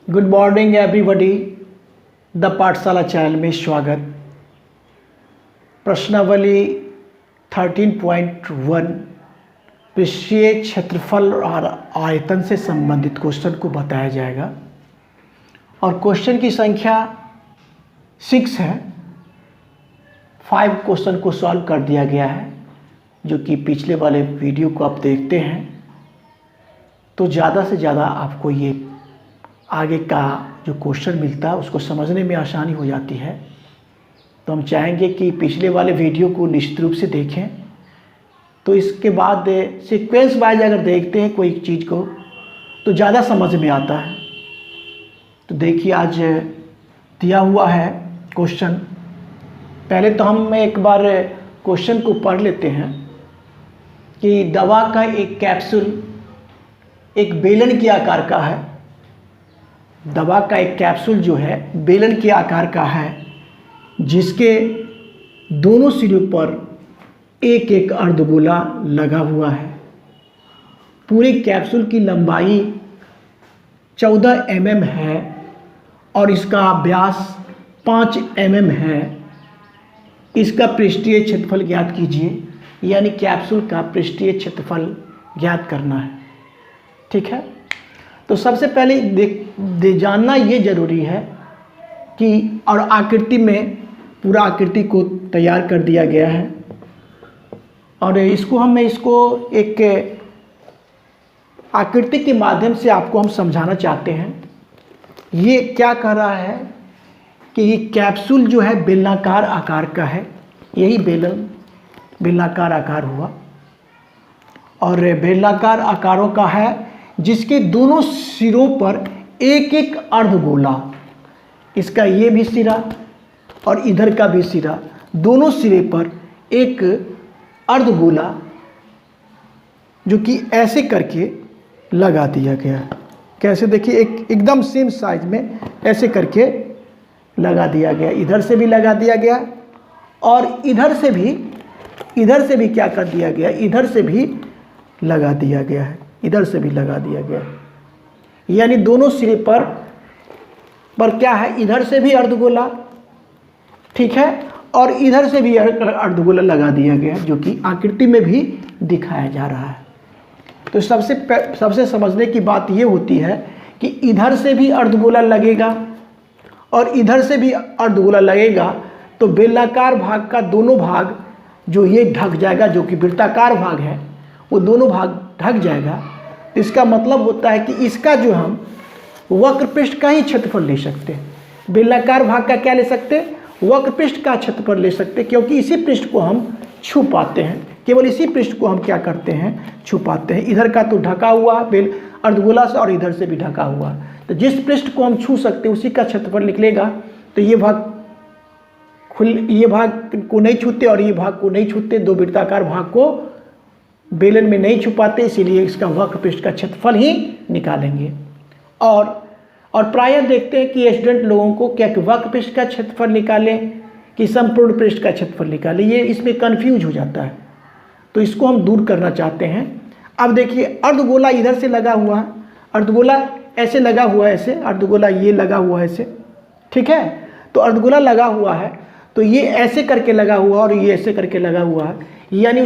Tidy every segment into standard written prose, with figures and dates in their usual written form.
Good morning everybody. The पाठशाला channel में स्वागत। प्रश्नावली 13.1 पृष्ठीय क्षेत्रफल और आयतन से संबंधित क्वेश्चन को बताया जाएगा और क्वेश्चन की संख्या 6 है। 5 क्वेश्चन को सॉल्व कर दिया गया है, जो कि पिछले वाले वीडियो को आप देखते हैं तो ज़्यादा से ज़्यादा आपको ये आगे का जो क्वेश्चन मिलता है उसको समझने में आसानी हो जाती है। तो हम चाहेंगे कि पिछले वाले वीडियो को निश्चित रूप से देखें, तो इसके बाद सीक्वेंस वाइज अगर देखते हैं कोई चीज़ को तो ज़्यादा समझ में आता है। तो देखिए, आज दिया हुआ है क्वेश्चन। पहले तो हम एक बार क्वेश्चन को पढ़ लेते हैं कि दवा का एक कैप्सूल एक बेलन के आकार का है। दवा का एक कैप्सूल जो है बेलन के आकार का है, जिसके दोनों सिरों पर एक एक अर्धगोला लगा हुआ है। पूरे कैप्सूल की लंबाई 14 mm है और इसका व्यास 5 mm है। इसका पृष्ठीय क्षेत्रफल ज्ञात कीजिए, यानी कैप्सूल का पृष्ठीय क्षेत्रफल ज्ञात करना है। ठीक है, तो सबसे पहले जानना ये जरूरी है कि और आकृति में पूरा आकृति को तैयार कर दिया गया है और इसको एक आकृति के माध्यम से आपको हम समझाना चाहते हैं। ये क्या कह रहा है कि ये कैप्सूल जो है बेलनाकार आकार का है। यही बेलनाकार आकार हुआ और बेलनाकार आकारों का है, जिसके दोनों सिरों पर एक एक अर्धगोला, इसका ये भी सिरा और इधर का भी सिरा, दोनों सिरे पर एक अर्धगोला जो कि ऐसे करके लगा दिया गया है। कैसे, देखिए, एकदम सेम साइज में ऐसे करके लगा दिया गया। इधर से भी लगा दिया गया और इधर से भी क्या कर दिया गया, इधर से भी लगा दिया गया है, इधर से भी लगा दिया गया। यानी दोनों सिरे पर क्या है, इधर से भी अर्धगोला, ठीक है, और इधर से भी अर्धगोला लगा दिया गया, जो कि आकृति में भी दिखाया जा रहा है। तो सबसे समझने की बात ये होती है कि इधर से भी अर्धगोला लगेगा और इधर से भी अर्धगोला लगेगा, तो बेलनाकार भाग का दोनों भाग जो ये ढक जाएगा, जो कि वृत्ताकार भाग है, वो दोनों भाग ढक जाएगा। इसका मतलब होता है कि इसका जो हम वक्र पृष्ठ का ही क्षेत्रफल ले सकते हैं। बेलनाकार भाग का क्या ले सकते हैं, वक्र पृष्ठ का क्षेत्रफल ले सकते हैं, क्योंकि इसी पृष्ठ को हम छू पाते हैं। केवल इसी पृष्ठ को हम क्या करते हैं, छू पाते हैं। इधर का तो ढका हुआ बेल अर्धगोला से और इधर से भी ढका हुआ, तो जिस पृष्ठ को हम छू सकते हैं उसी का क्षेत्रफल निकलेगा। तो ये भाग को नहीं छूते और ये भाग को नहीं छूते, दो वृत्ताकार भाग को बेलन में नहीं छुपाते, इसीलिए इसका वक्र पृष्ठ का क्षेत्रफल ही निकालेंगे। और प्रायः देखते हैं कि स्टूडेंट लोगों को क्या कि वक्र पृष्ठ का क्षेत्रफल निकालें कि संपूर्ण पृष्ठ का क्षेत्रफल निकालें, ये इसमें कन्फ्यूज हो जाता है। तो इसको हम दूर करना चाहते हैं। अब देखिए, अर्धगोला इधर से लगा हुआ है, अर्धगोला ऐसे लगा हुआ है, ऐसे अर्धगोला ये लगा हुआ है ऐसे, ठीक है। तो अर्धगोला लगा हुआ है, तो ये ऐसे करके लगा हुआ और ये ऐसे करके लगा हुआ है, यानी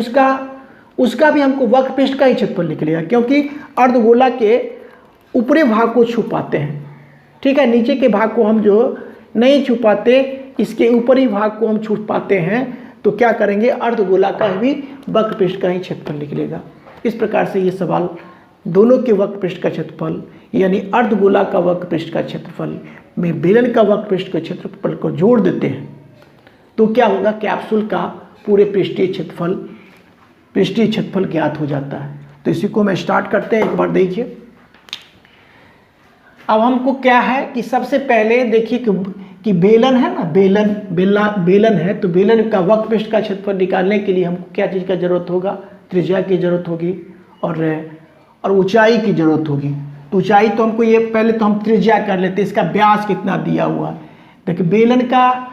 उसका भी हमको वक्र पृष्ठ का ही क्षेत्रफल निकलेगा, क्योंकि अर्धगोला के ऊपरी भाग को छुपाते हैं, ठीक है। नीचे के भाग को हम जो नहीं छुपाते, इसके ऊपरी भाग को हम छुपाते हैं, तो क्या करेंगे, अर्धगोला का भी वक्र पृष्ठ का ही क्षेत्रफल निकलेगा। इस प्रकार से ये सवाल दोनों के वक्र पृष्ठ का क्षेत्रफल, यानी अर्धगोला का वक्र पृष्ठ का क्षेत्रफल में बेलन का वक्र पृष्ठ के क्षेत्रफल को जोड़ देते हैं, तो क्या होगा, कैप्सूल का पूरे पृष्ठीय क्षेत्रफल ज्ञात हो जाता है। तो इसी को मैं स्टार्ट करते हैं, एक बार देखिए। अब हमको क्या है कि सबसे पहले देखिए कि बेलन है ना, बेलन है, तो बेलन का वक्र पृष्ठ का क्षेत्रफल निकालने के लिए हमको क्या चीज़ का जरूरत होगा, त्रिज्या की जरूरत होगी और ऊंचाई की जरूरत होगी। तो ऊंचाई तो हमको ये पहले तो हम त्रिज्या कर लेते हैं, इसका व्यास कितना दिया हुआ है। देखिए, बेलन का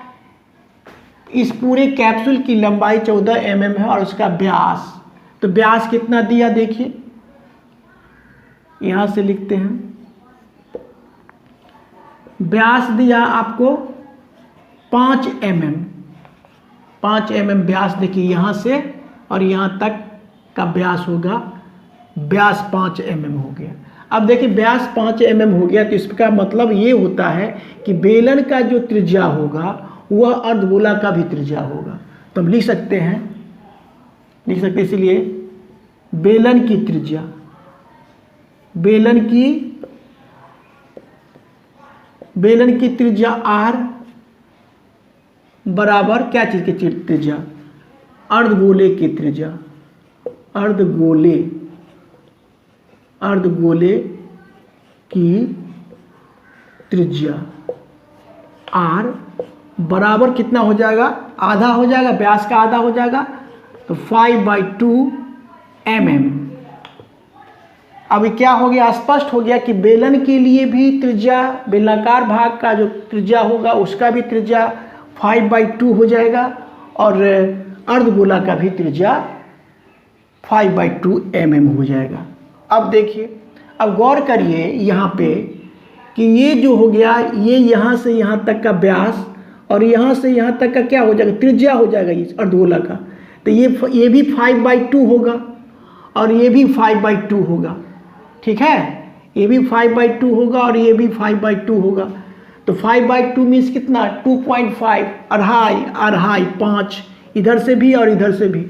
इस पूरे कैप्सूल की लंबाई 14 mm है और उसका व्यास, तो व्यास कितना दिया, देखिए यहाँ से लिखते हैं व्यास दिया आपको 5 mm, 5 mm व्यास। देखिए यहाँ से और यहाँ तक का व्यास होगा, व्यास 5 mm हो गया। अब देखिए व्यास 5 mm हो गया, तो इसका मतलब ये होता है कि बेलन का जो त्रिज्या होगा वह अर्धगोला का भी त्रिज्या होगा। तो हम लिख सकते हैं, इसलिए बेलन की त्रिज्या, बेलन की त्रिज्या r बराबर क्या चीज की त्रिज्या, अर्धगोले की त्रिज्या, अर्धगोले की त्रिज्या r बराबर कितना हो जाएगा, आधा हो जाएगा, व्यास का आधा हो जाएगा, तो 5/2 mm। अभी क्या हो गया, स्पष्ट हो गया कि बेलन के लिए भी त्रिज्या, बेलनाकार भाग का जो त्रिज्या होगा उसका भी त्रिज्या 5/2 हो जाएगा, और अर्धगोला का भी त्रिज्या 5/2 mm हो जाएगा। अब देखिए, अब गौर करिए यहाँ पे कि ये जो हो गया, ये यहाँ से यहाँ तक का व्यास और यहाँ से यहाँ तक का क्या हो जाएगा, त्रिज्या हो जाएगा इस अर्धगोला का। तो ये भी 5/2 होगा और ये भी 5/2 होगा, ठीक है, ये भी 5/2 होगा और ये भी 5/2 होगा। तो 5/2 मीन्स कितना, 2.5, अढ़ाई 5, इधर से भी और इधर से भी।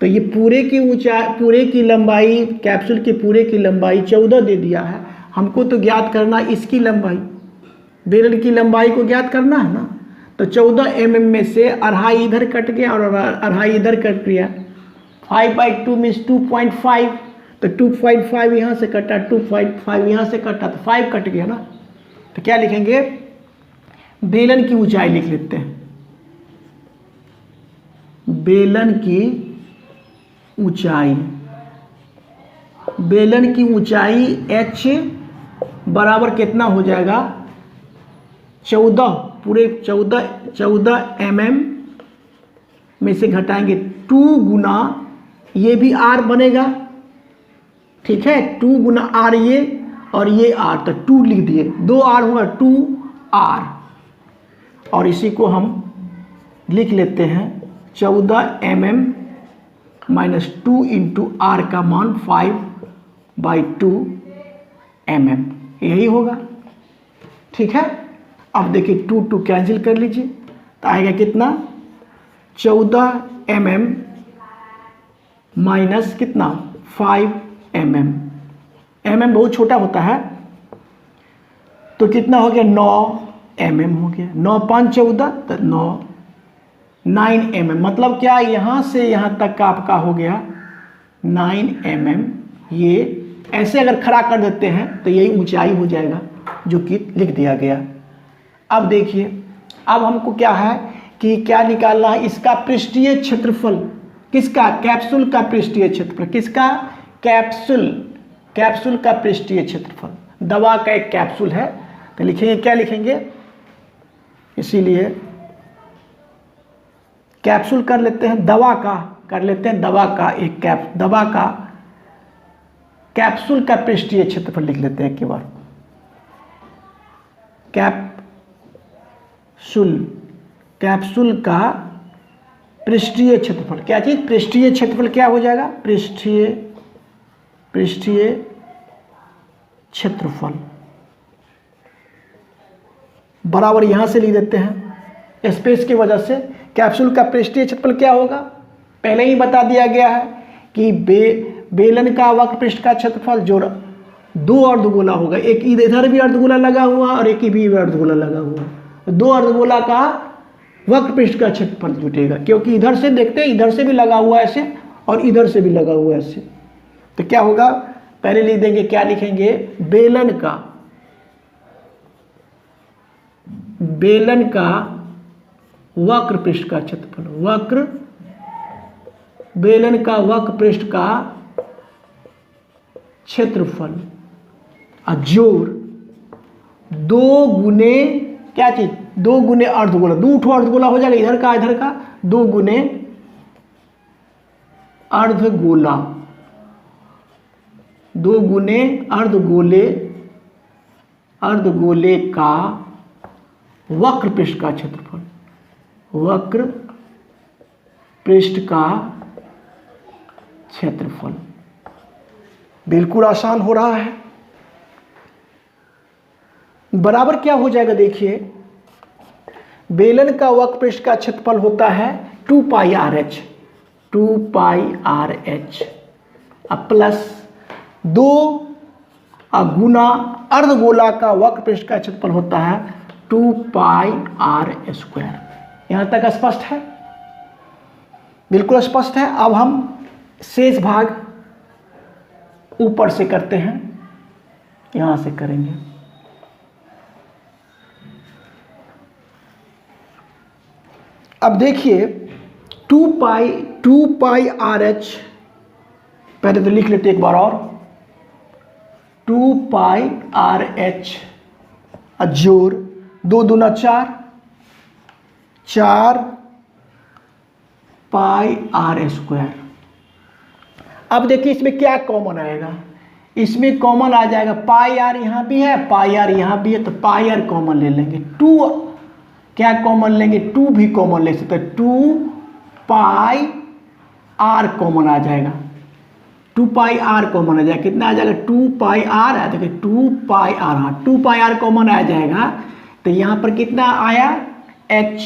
तो ये पूरे की लंबाई, कैप्सूल के पूरे की लंबाई 14 दे दिया है। हमको तो ज्ञात करना इसकी लंबाई, बेलन की लंबाई को ज्ञात करना है ना। तो 14 mm में से अढ़ाई इधर कट गया और अढ़ाई इधर कट गया, 5/2 मीन्स 2.5, तो 2.5 यहाँ से कटा, 2.5 यहाँ से कटा, तो 5 कट गया ना। तो क्या लिखेंगे, बेलन की ऊंचाई लिख लेते हैं, बेलन की ऊंचाई h बराबर कितना हो जाएगा, 14, पूरे 14 mm में से घटाएंगे 2 गुना, ये भी r बनेगा, ठीक है, 2 गुना r ये और ये r, तो 2 लिख दिए, 2 r हुआ 2r, और इसी को हम लिख लेते हैं 14 mm माइनस 2 इंटू r का मान 5/2 mm, यही होगा, ठीक है। अब देखिए 2 कैंसिल कर लीजिए, तो आएगा कितना, 14 mm माइनस कितना 5 mm, mm बहुत छोटा होता है, तो कितना हो गया 9 mm हो गया, 9 5 14, तो 9 mm, मतलब क्या, यहाँ से यहाँ तक का आपका हो गया 9 mm। ये ऐसे अगर खड़ा कर देते हैं तो यही ऊंचाई हो जाएगा जो कि लिख दिया गया। अब देखिए, अब हमको क्या है कि क्या निकालना है, इसका पृष्ठीय क्षेत्रफल, किसका, कैप्सूल का पृष्ठीय क्षेत्रफल, किसका, कैप्सूल का पृष्ठीय क्षेत्रफल। दवा का एक कैप्सूल है, तो लिखेंगे, क्या लिखेंगे, इसीलिए कैप्सूल कर लेते हैं, दवा का कैप्सूल का पृष्ठीय क्षेत्रफल लिख लेते हैं एक बार, कैप्सूल का पृष्ठीय क्षेत्रफल, क्या चीज, पृष्ठीय क्षेत्रफल क्या हो जाएगा, पृष्ठीय क्षेत्रफल बराबर यहां से लिख देते हैं स्पेस की वजह से। कैप्सूल का पृष्ठीय क्षेत्रफल क्या होगा, पहले ही बता दिया गया है कि बेलन का वक्र पृष्ठ का क्षेत्रफल जो 2 अर्धगोला होगा, एक इधर भी अर्धगोला लगा हुआ और एक भी अर्धगोला लगा हुआ, 2 अर्धगोला का वक्र पृष्ठ का क्षेत्रफल जुटेगा, क्योंकि इधर से देखते हैं, इधर से भी लगा हुआ ऐसे और इधर से भी लगा हुआ ऐसे। तो क्या होगा, पहले लिख देंगे, क्या लिखेंगे, बेलन का वक्र पृष्ठ का क्षेत्रफल, बेलन का वक्र पृष्ठ का क्षेत्रफल जोड़ 2 गुने क्या चीज, 2 गुने अर्धगोला, 2 ठो अर्धगोला हो जाएगा, इधर का 2 गुने अर्धगोला, 2 गुने अर्धगोले का वक्र पृष्ठ का क्षेत्रफल, वक्र पृष्ठ का क्षेत्रफल। बिल्कुल आसान हो रहा है। बराबर क्या हो जाएगा, देखिए बेलन का वक्र पृष्ठ का क्षेत्रफल होता है 2 पाई आर एच, 2 पाई आर एच प्लस 2 गुना अर्धगोला का वक्र पृष्ठ का क्षेत्रफल होता है 2 पाई आर स्क्वायर। यहां तक स्पष्ट है? बिल्कुल स्पष्ट है। अब हम शेष भाग ऊपर से करते हैं, यहां से करेंगे। अब देखिए 2 पाई आर एच, पहले तो लिख लेते एक बार और, 2 पाई आर एच जोड़ 2 दूना 4, 4 पाई आर स्क्वायर। अब देखिए इसमें क्या कॉमन आएगा, इसमें कॉमन आ जाएगा पाई आर यहाँ भी है, पाई आर यहाँ भी है, तो पाई आर कॉमन ले लेंगे। 2 क्या कॉमन लेंगे, 2 भी कॉमन ले सकते हैं, 2 पाई आर कॉमन आ जाएगा, 2 पाई आर कॉमन आ जाएगा। कितना आ जाएगा, 2 पाई आर है, देखिए 2 पाई आर, हाँ 2 पाई आर कॉमन आ जाएगा। तो यहाँ पर कितना आया h,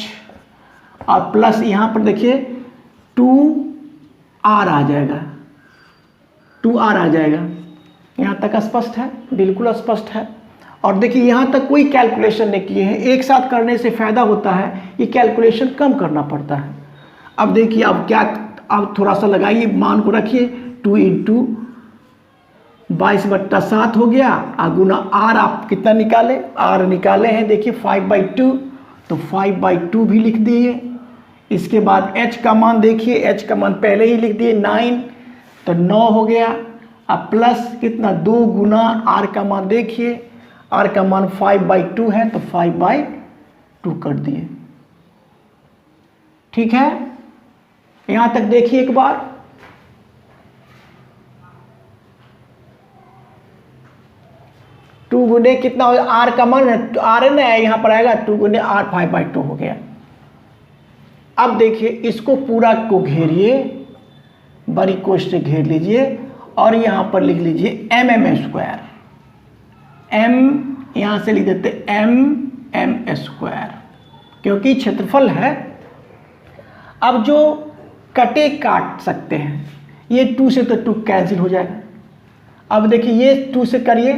और प्लस यहाँ पर देखिए 2 आर आ जाएगा, 2 आर आ जाएगा। यहाँ तक स्पष्ट है? बिल्कुल स्पष्ट है। और देखिए यहाँ तक कोई कैलकुलेशन नहीं किए हैं, एक साथ करने से फायदा होता है, ये कैलकुलेशन कम करना पड़ता है। अब देखिए अब क्या, अब थोड़ा सा लगाइए, मान को रखिए 2 इंटू 22/7 हो गया, गुना आर आप कितना निकाले, आर निकाले हैं देखिए 5/2, तो 5/2 भी लिख दिए। इसके बाद h का मान देखिए, h का मान पहले ही लिख दिए 9, तो 9 हो गया। अब प्लस कितना 2 गुना आर का मान देखिए, आर का मान 5/2 है, तो 5/2 कर दिए। ठीक है, यहां तक देखिए एक बार। टू गुने कितना हो, आर का मान है, आर है ना यहां पर आएगा, 2 गुने आर 5/2 हो गया। अब देखिए इसको पूरा को घेरिए, बड़ी कोष्ठ से घेर लीजिए और यहां पर लिख लीजिए mm स्क्वायर, m यहां से लिख देते mm स्क्वायर, क्योंकि क्षेत्रफल है। अब जो कटे काट सकते हैं, ये 2 से तो 2 कैंसिल हो जाएगा। अब देखिए ये 2 से करिए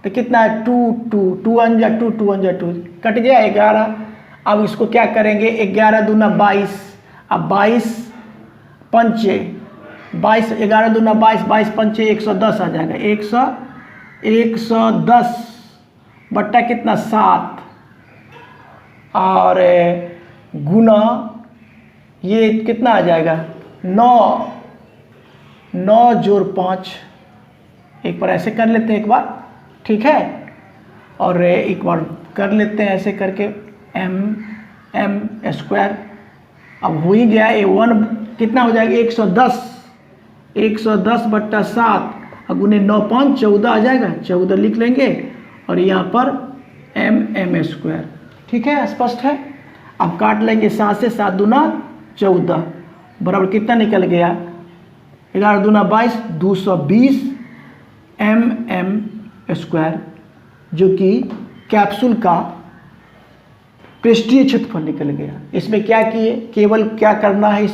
तो कितना है, 2 2 2 1 जा 2 2 1 जा 2, कट गया 11। अब इसको क्या करेंगे, 11 दूना 22, अब 22 पंचे 22, 11 दूना 22, 22 पंचे 110 आ जाएगा, 110 बट्टा कितना 7, और गुना ये कितना आ जाएगा 9 जोड़ 5। एक बार ऐसे कर लेते हैं एक बार, ठीक है, और एक बार कर लेते हैं ऐसे करके mm स्क्वायर। अब हो ही गया, ये 1 कितना हो जाएगा 110 बट्टा 7 गुने 9 5 14 आ जाएगा, 14 लिख लेंगे और यहाँ पर mm स्क्वायर। ठीक है, स्पष्ट है। अब काट लेंगे 7 से, 7 दूना 14 बराबर कितना निकल गया, 11 दूना 22, 220 mm स्क्वायर, जो कि कैप्सूल का पृष्ठीय क्षेत्रफल निकल गया। इसमें क्या किए, केवल क्या करना है,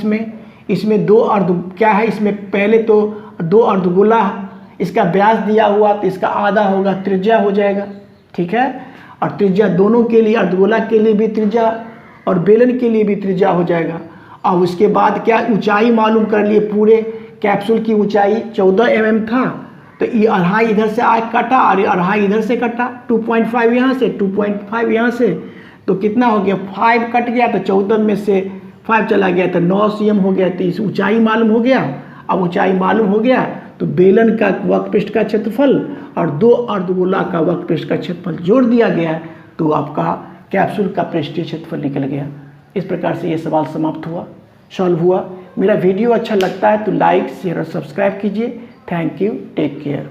इसमें 2 अर्ध क्या है, इसमें पहले तो 2 अर्धगोला, इसका व्यास दिया हुआ तो इसका आधा होगा, त्रिज्या हो जाएगा। ठीक है, और त्रिज्या दोनों के लिए, अर्धगोला के लिए भी त्रिज्या और बेलन के लिए भी त्रिज्या हो जाएगा। और उसके बाद क्या, ऊंचाई मालूम कर लिए, पूरे कैप्सूल की ऊंचाई 14 mm था, तो ये अढ़ाई इधर से आए कटा और अढ़ाई इधर से कटा, 2.5 यहाँ से, 2.5 यहाँ से, तो कितना हो गया 5 कट गया, तो 14 में से 5 चला गया तो 9 cm हो गया। तो इस ऊंचाई मालूम हो गया। अब ऊंचाई मालूम हो गया तो बेलन का वक्रपृष्ठ का क्षेत्रफल और 2 अर्धगोला का वक्रपृष्ठ का क्षेत्रफल जोड़ दिया गया, तो आपका कैप्सूल का पृष्ठीय क्षेत्रफल निकल गया। इस प्रकार से ये सवाल समाप्त हुआ, सॉल्व हुआ। मेरा वीडियो अच्छा लगता है तो लाइक शेयर और सब्सक्राइब कीजिए। Thank you, take care.